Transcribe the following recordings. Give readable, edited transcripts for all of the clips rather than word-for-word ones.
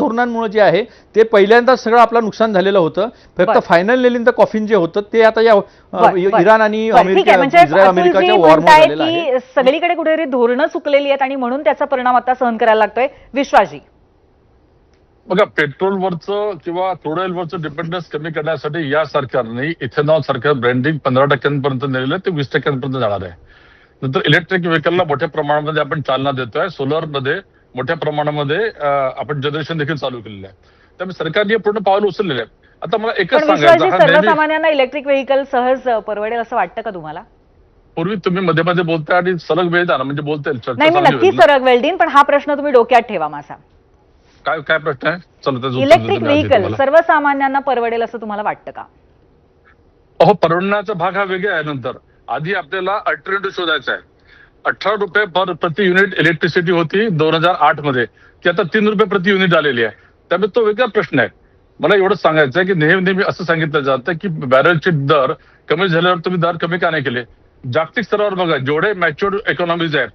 धोरणांमुळे जे आहे ते पहिल्यांदा सगळं आपलं नुकसान झालेलं होतं. फक्त final nail in the coffin जे होतं ते आता या इराण आणि अमेरिका इस्रायल अमेरिकाच्या वॉरमुळे झालेलं आहे. सगळीकडे कुठेतरी धोरणं चुकलेली आहेत आणि म्हणून त्याचा परिणाम आता सहन करायला लागतोय. विश्वासजी, बघा, पेट्रोलवरचं किंवा क्रूड ऑइलवरचं डिपेंडन्स कमी करण्यासाठी या सरकारने इथेनॉल सारखं ब्रँडिंग 15% नेलेलं ते 20% जाणार आहे. नंतर इलेक्ट्रिक व्हेकलला मोठ्या प्रमाणामध्ये आपण चालना देतोय. सोलरमध्ये मोठ्या प्रमाणामध्ये आपण जनरेशन देखील चालू केलेलं आहे. त्यामुळे सरकारने पूर्ण पावलं उचललेले आहे. आता मला एकच सांगायचं, सर्वसामान्यांना इलेक्ट्रिक व्हेकल सहज परवडेल असं वाटतं का तुम्हाला? पूर्वी तुम्ही मध्ये मध्ये बोलताय आणि सलग वेळ द्या ना, म्हणजे बोलता येईल. नाही, मी नक्की सरळ वेळ देईन, पण हा प्रश्न तुम्ही डोक्यात ठेवा माझा. काय काय प्रश्न आहे? चला, इलेक्ट्रिक व्हेकल सर्वसामान्यांना परवडेल असं तुम्हाला वाटतं का? हो, परवडण्याचा भाग हा वेगळा आहे. नंतर आधी आपल्याला अल्टरनेटिव्ह शोधायचा आहे. 18 रुपये प्रति युनिट इलेक्ट्रिसिटी होती 2008 मध्ये, ती आता 3 रुपये प्रति युनिट आलेली आहे. त्यामुळे तो वेगळा प्रश्न आहे. मला एवढंच सांगायचं आहे की नेहमी असं सांगितलं जातं की बॅरलचे दर कमी झाल्यावर तुम्ही दर कमी का नाही केले? जागतिक स्तरावर बघा, जेवढे मॅच्युअर्ड इकॉनॉमीज आहेत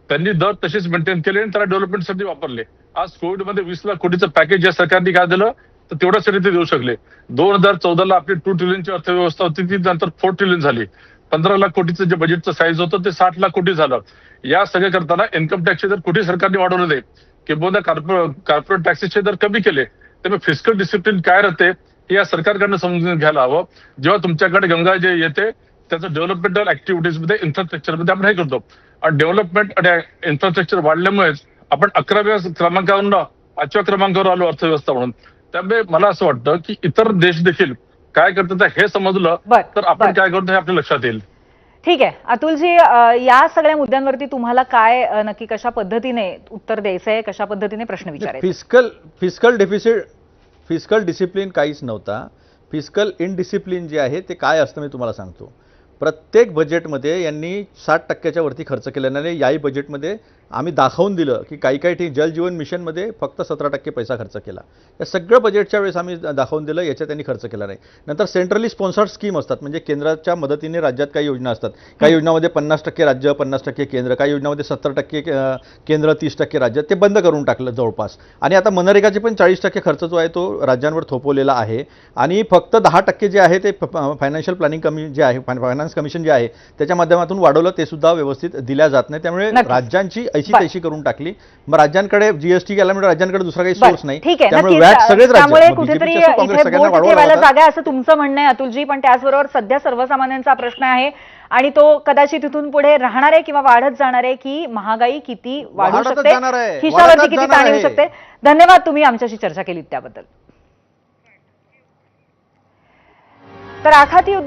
त्यांनी दर तसेच मेंटेन केले आणि त्याला डेव्हलपमेंटसाठी वापरले. आज कोविडमध्ये 20 लाख कोटीचं पॅकेज या सरकारने काय दिलं तर तेवढ्यासाठी ते देऊ शकले. 2014ला आपली 2 ट्रिलियनची अर्थव्यवस्था होती, ती नंतर 4 ट्रिलियन झाली. 15 लाख कोटीचं जे बजेटचं साईज होतं ते 60 लाख कोटी झालं. या सगळ्या करताना इन्कम टॅक्सचे दर कुठे सरकारने वाढवले किंवा कॉर्पोरेट टॅक्सेसचे दर कमी केले. त्यामुळे फिस्कल डिसिप्लिन काय राहते हे या सरकारकडनं समजून घ्यायला हवं. जेव्हा तुमच्याकडे गंगा जे येते त्याचं डेव्हलपमेंटल ऍक्टिव्हिटीजमध्ये इन्फ्रास्ट्रक्चरमध्ये आपण हे करतो आणि डेव्हलपमेंट आणि इन्फ्रास्ट्रक्चर वाढल्यामुळेच आपण 11व्या क्रमांकावरून 5व्या क्रमांकावर आलो अर्थव्यवस्था म्हणून. त्यामुळे मला असं वाटतं की इतर देश देखील काय करतात हे समजलं तर आपण काय करतो हे आपल्या लक्षात येईल. ठीक आहे अतुलजी, या सगळ्या मुद्द्यांवरती तुम्हाला काय नक्की कशा पद्धतीने उत्तर द्यायचंय, कशा पद्धतीने प्रश्न विचारायचे? फिस्कल डिसिप्लिन काहीच नव्हता. फिस्कल इनडिसिप्लिन जे आहे ते काय असतं मी तुम्हाला सांगतो. प्रत्येक बजेटमध्ये यांनी 60%च्या वरती खर्च केलेला नाही. याही बजेटमध्ये आम्ही दाखवून दिलं की काही ठिकाणी जलजीवन मिशनमध्ये फक्त 17% पैसा खर्च केला. या सगळं बजेटच्या वेळेस आम्ही दाखवून दिलं, याच्यात त्यांनी खर्च केला नाही. नंतर सेंट्रली स्पॉन्सर्ड स्कीम असतात, म्हणजे केंद्राच्या मदतीने राज्यात काही योजना असतात. काही योजनामध्ये 50% राज्य 50% केंद्र, काही योजनामध्ये 70% केंद्र 30% राज्य, ते बंद करून टाकलं जवळपास. आणि आता मनरेगाचे पण 40% खर्च जो आहे तो राज्यांवर थोपवलेला आहे आणि फक्त 10% जे आहे ते फायनान्शियल प्लॅनिंग जे आहे फायनान्स कमिशन जे आहे त्याच्या माध्यमातून वाढवलं, ते सुद्धा व्यवस्थित दिल्या जात नाही. त्यामुळे राज्यांची ऐशी तैशी करून टाकली. मग राज्यांकडे जीएसटी गेल्यामुळे राज्यांकडे दुसरा काही सोर्स नाही. त्यामुळे कुठेतरी जागा असं तुमचं म्हणणं आहे अतुलजी. पण त्याचबरोबर सध्या सर्वसामान्यांचा प्रश्न आहे आणि तो कदाचित तिथून पुढे राहणार आहे किंवा वाढत जाणार आहे की महागाई किती वाढू शकते, खिशावरती किती ताण येऊ शकते. धन्यवाद, तुम्ही आमच्याशी चर्चा केली त्याबद्दल. तर आखाती युद्ध